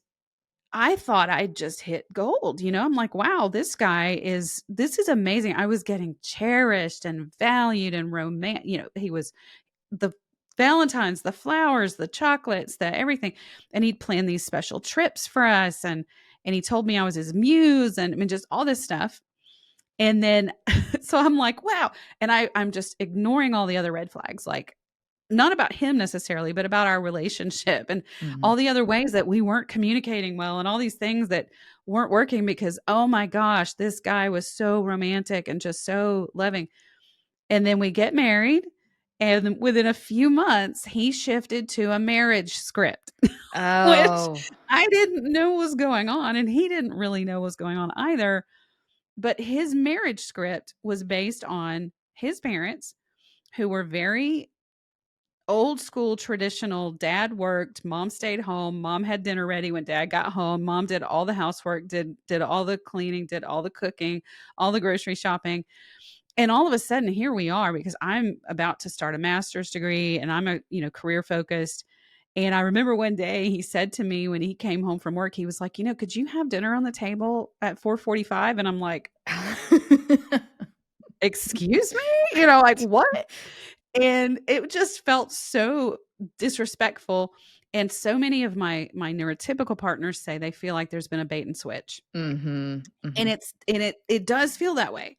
I thought I just hit gold. I'm like, wow, this is amazing. I was getting cherished and valued and he was the Valentine's, the flowers, the chocolates, the everything. And he'd plan these special trips for us. And he told me I was his muse, and I mean, just all this stuff. And then, so I'm like, wow. And I'm just ignoring all the other red flags, like not about him necessarily, but about our relationship and Mm-hmm. all the other ways that we weren't communicating well and all these things that weren't working because, oh my gosh, this guy was so romantic and just so loving. And then we get married. And within a few months, he shifted to a marriage script, which Oh. I didn't know was going on. And he didn't really know was going on either. But his marriage script was based on his parents, who were very old school, traditional. Dad worked, mom stayed home, mom had dinner ready when dad got home, mom did all the housework, did all the cleaning, did all the cooking, all the grocery shopping. And all of a sudden here we are, because I'm about to start a master's degree and I'm career focused. And I remember one day he said to me when he came home from work, he was like, could you have dinner on the table at 4:45? And I'm like, excuse me? Like, what? And it just felt so disrespectful. And so many of my neurotypical partners say they feel like there's been a bait and switch. Mm-hmm. And Mm-hmm. it does feel that way.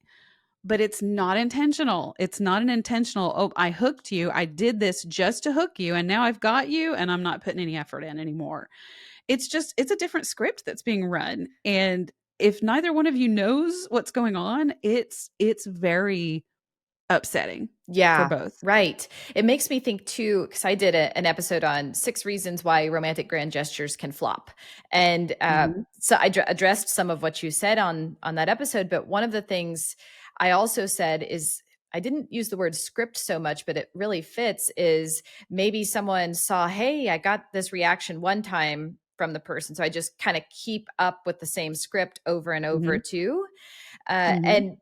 But it's not intentional. It's not an intentional, oh, I hooked you. I did this just to hook you. And now I've got you and I'm not putting any effort in anymore. It's a different script that's being run. And if neither one of you knows what's going on, it's very upsetting for Yeah, both. right. It makes me think too, because I did an episode on 6 reasons why romantic grand gestures can flop, and Mhm. so I addressed some of what you said on that episode. But one of the things I also said is I didn't use the word script so much, but it really fits. Is maybe someone saw, hey, I got this reaction one time from the person, so I just kind of keep up with the same script over and over Mhm. too, Mhm. and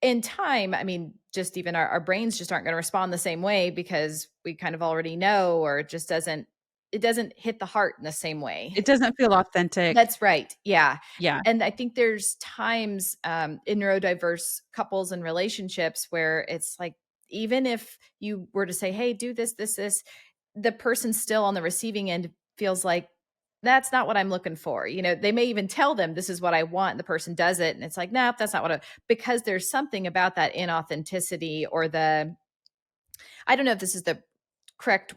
in time, I mean, just even our brains just aren't going to respond the same way because we kind of already know, or it just doesn't. hit the heart in the same way. It doesn't feel authentic. That's right. Yeah. Yeah. And I think there's times in neurodiverse couples and relationships where it's like, even if you were to say, hey, do this, this, this, the person still on the receiving end feels like, that's not what I'm looking for. They may even tell them this is what I want. And the person does it. And it's like, nope, that's not because there's something about that inauthenticity, or I don't know if this is the correct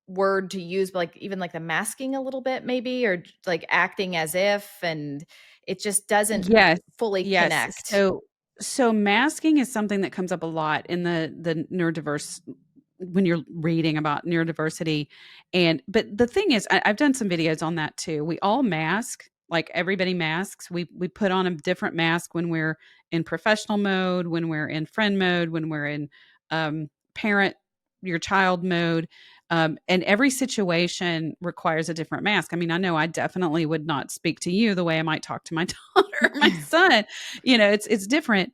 word to use, but like even like the masking a little bit maybe, or like acting as if, and it just doesn't Yes. fully Yes. connect. So masking is something that comes up a lot in the neurodiverse when you're reading about neurodiversity. But the thing is, I've done some videos on that too. We all mask, like everybody masks. We put on a different mask when we're in professional mode, when we're in friend mode, when we're in parent your child mode. And every situation requires a different mask. I mean, I know I definitely would not speak to you the way I might talk to my daughter or my son. It's different.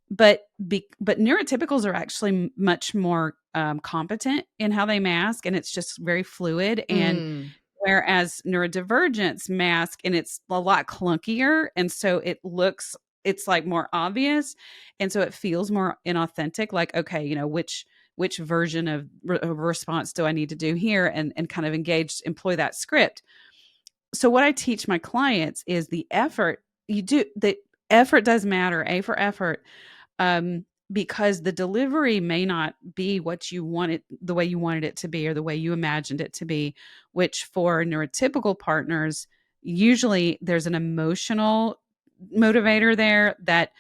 But neurotypicals are actually much more competent in how they mask, and it's just very fluid. And Mm, whereas neurodivergence mask, and it's a lot clunkier, and so it's like more obvious, and so it feels more inauthentic. Like, okay, which version of a response do I need to do here, and kind of employ that script. So what I teach my clients is the effort you do. The effort does matter. A for effort, because the delivery may not be what you wanted, the way you wanted it to be, or the way you imagined it to be, which for neurotypical partners, usually there's an emotional motivator there that,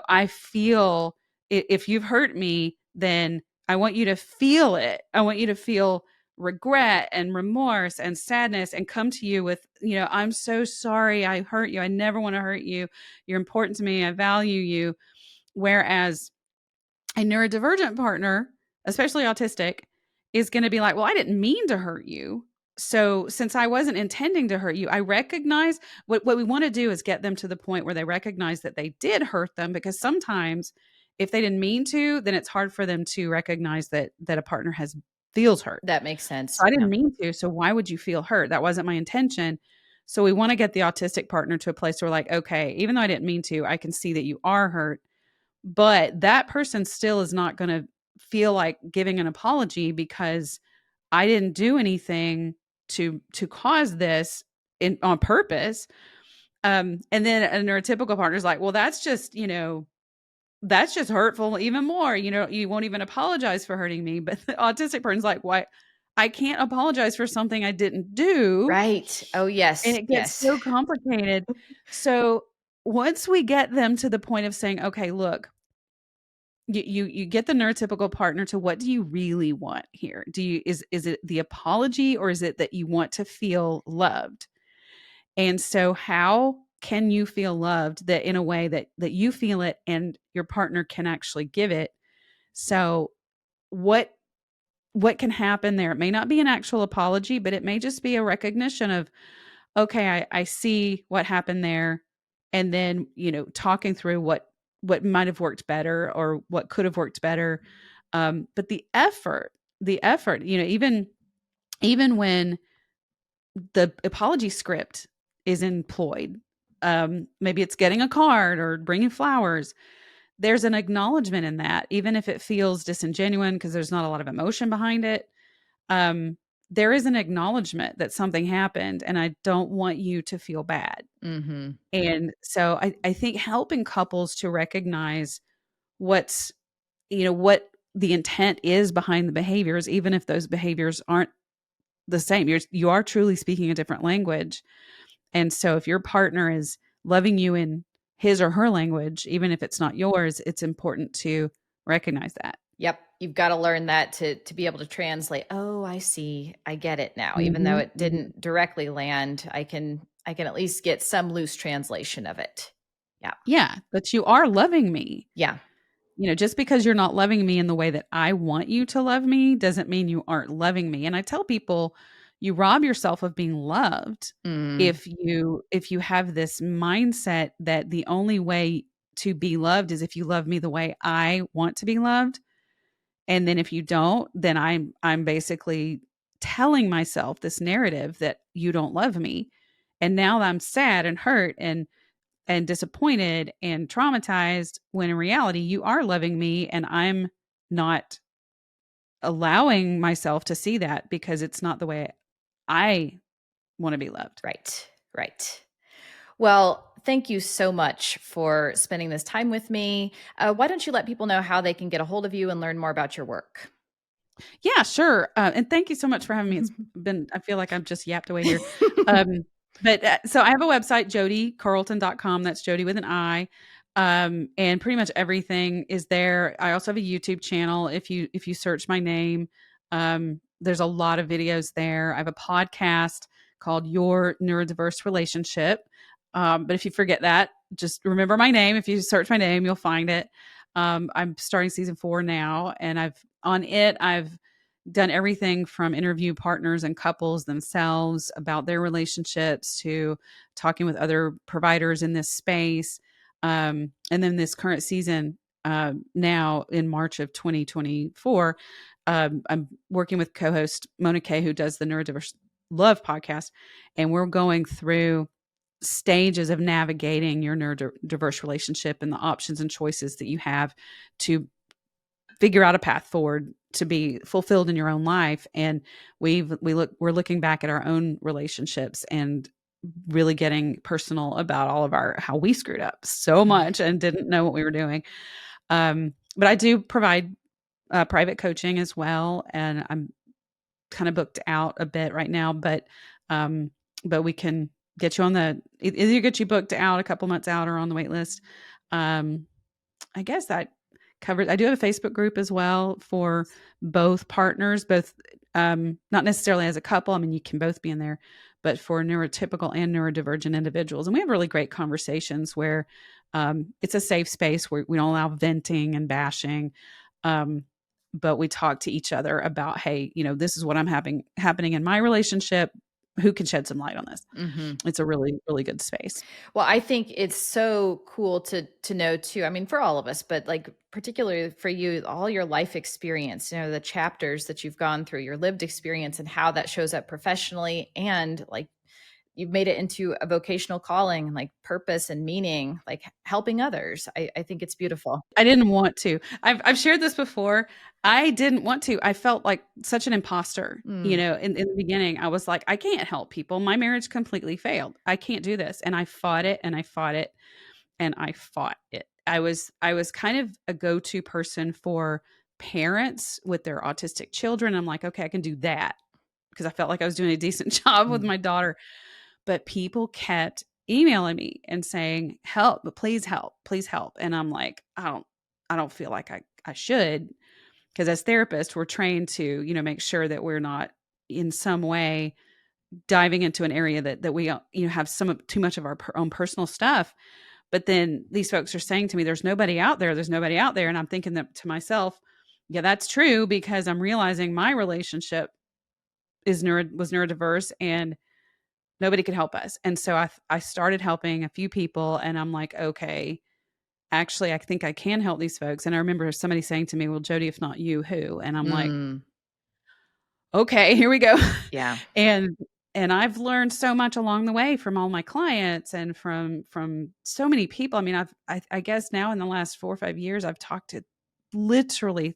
I feel if you've hurt me, then I want you to feel it. I want you to feel regret and remorse and sadness, and come to you with, I'm so sorry I hurt you. I never want to hurt you. You're important to me. I value you. Whereas a neurodivergent partner, especially autistic, is going to be like, well, I didn't mean to hurt you. So since I wasn't intending to hurt you, I recognize what we want to do is get them to the point where they recognize that they did hurt them, because sometimes if they didn't mean to, then it's hard for them to recognize that a partner feels hurt. that makes So sense. I Yeah. didn't mean to. So why would you feel hurt? That wasn't my intention. So we want to get the autistic partner to a place where, like, okay, even though I didn't mean to, I can see that you are hurt. But that person still is not going to feel like giving an apology, because I didn't do anything to cause this on purpose. And then a neurotypical partner is like, well, that's just hurtful even more. You won't even apologize for hurting me. But the autistic person's like, why? I can't apologize for something I didn't do. Right. Oh, And yes. it gets Yes. so complicated. So once we get them to the point of saying, okay, look, you get the neurotypical partner to, what do you really want here? Is it the apology, or is it that you want to feel loved? And so how can you feel loved that in a way that you feel it and your partner can actually give it? So what what can happen there? It may not be an actual apology, but it may just be a recognition of, okay, I see what happened there. And then, talking through what might have worked better, or what could have worked better. But the effort, even when the apology script is employed, maybe it's getting a card or bringing flowers. There's an acknowledgement in that, even if it feels disingenuous because there's not a lot of emotion behind it. um, there is an acknowledgement that something happened, and I don't want you to feel bad. Hmm. And so I think helping couples to recognize what's, what the intent is behind the behaviors, even if those behaviors aren't the same. You are truly speaking a different language. And so if your partner is loving you in his or her language, even if it's not yours, it's important to recognize that. Yep. You've got to learn that to be able to translate. Oh, I see. I get it now. Even though Mhm, it mhm. didn't directly land, I can at least get some loose translation of it. Yeah. Yeah, but you are loving me. Yeah. Just because you're not loving me in the way that I want you to love me doesn't mean you aren't loving me. And I tell people, you rob yourself of being loved Mm. if you have this mindset that the only way to be loved is if you love me the way I want to be loved. And then if you don't, then I'm basically telling myself this narrative that you don't love me. And now I'm sad and hurt and disappointed and traumatized, when in reality you are loving me, and I'm not allowing myself to see that because it's not the way I want to be loved. Right. Right. Well, thank you so much for spending this time with me. Why don't you let people know how they can get a hold of you and learn more about your work? Yeah, sure. And thank you so much for having me. It's been, I feel like I've just yapped away here. So I have a website, jodicarlton.com. That's Jodi with an I. And pretty much everything is there. I also have a YouTube channel. If you search my name, there's a lot of videos there. I have a podcast called Your Neurodiverse Relationship. But if you forget that, just remember my name. If you search my name, you'll find it. I'm starting season 4 now, and I've done everything from interview partners and couples themselves about their relationships to talking with other providers in this space. And then this current season, now in March of 2024, I'm working with co-host Mona Kay, who does the Neurodiverse Love podcast, and we're going through stages of navigating your neurodiverse relationship and the options and choices that you have to figure out a path forward to be fulfilled in your own life. And we're looking back at our own relationships and really getting personal about all of how we screwed up so much and didn't know what we were doing. But I do provide private coaching as well, and I'm kind of booked out a bit right now, but we can get you either get you booked out a couple months out or on the wait list. I guess that covers. I do have a Facebook group as well for both partners, not necessarily as a couple. I mean, you can both be in there, but for neurotypical and neurodivergent individuals. And we have really great conversations where it's a safe space where we don't allow venting and bashing. But we talk to each other about, hey, this is what I'm happening in my relationship. Who can shed some light on this? Mm-hmm. It's a really, really good space. Well, I think it's so cool to know too. I mean, for all of us, but like particularly for you, all your life experience, the chapters that you've gone through, your lived experience, and how that shows up professionally, and like you've made it into a vocational calling, like purpose and meaning, like helping others. I think it's beautiful. I didn't want to. I've shared this before. I didn't want to. I felt like such an imposter. In the beginning, I was like, I can't help people. My marriage completely failed. I can't do this. And I fought it and I fought it and I fought it. I was kind of a go-to person for parents with their autistic children. I'm like, okay, I can do that, because I felt like I was doing a decent job with my daughter. But people kept emailing me and saying, help, but please help. And I'm like, I don't feel like I should, because as therapists, we're trained to, make sure that we're not in some way diving into an area that we, have too much of our own personal stuff. But then these folks are saying to me, there's nobody out there. And I'm thinking that to myself, yeah, that's true, because I'm realizing my relationship was neurodiverse and nobody could help us. And so I started helping a few people, and I'm like, okay, actually, I think I can help these folks. And I remember somebody saying to me, well, Jodi, if not you, who? And I'm like, okay, here we go. Yeah. And I've learned so much along the way from all my clients and from so many people. I mean, I guess now in the last 4 or 5 years, I've talked to literally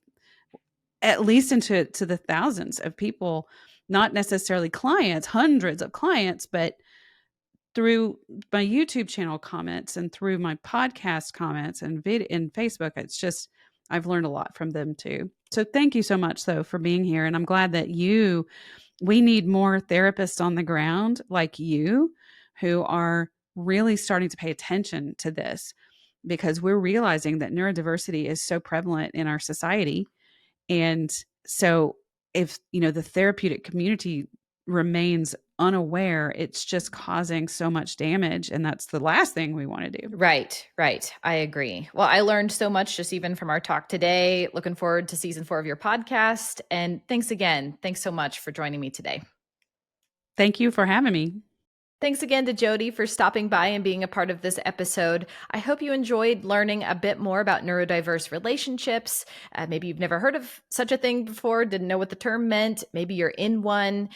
at least into the thousands of people, not necessarily clients, hundreds of clients, but through my YouTube channel comments and through my podcast comments and in Facebook. It's just, I've learned a lot from them too. So thank you so much though for being here. And I'm glad that we need more therapists on the ground like you, who are really starting to pay attention to this, because we're realizing that neurodiversity is so prevalent in our society. And so if, the therapeutic community remains unaware, it's just causing so much damage. And that's the last thing we want to do. Right. I agree. Well, I learned so much just even from our talk today. Looking forward to season 4 of your podcast. And thanks again. Thanks so much for joining me today. Thank you for having me. Thanks again to Jodi for stopping by and being a part of this episode. I hope you enjoyed learning a bit more about neurodiverse relationships. Maybe you've never heard of such a thing before, didn't know what the term meant. Maybe you're in one.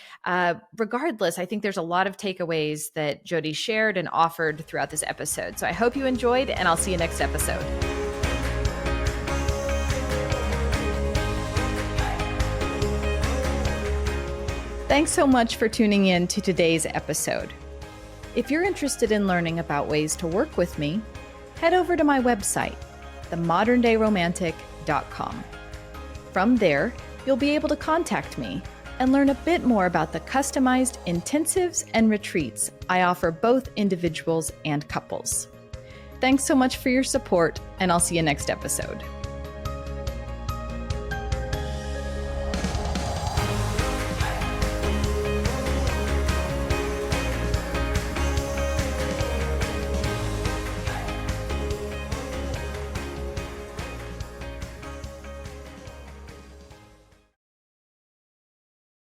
Regardless, I think there's a lot of takeaways that Jodi shared and offered throughout this episode. So I hope you enjoyed, and I'll see you next episode. Thanks so much for tuning in to today's episode. If you're interested in learning about ways to work with me, head over to my website, themoderndayromantic.com. From there, you'll be able to contact me and learn a bit more about the customized intensives and retreats I offer both individuals and couples. Thanks so much for your support, and I'll see you next episode.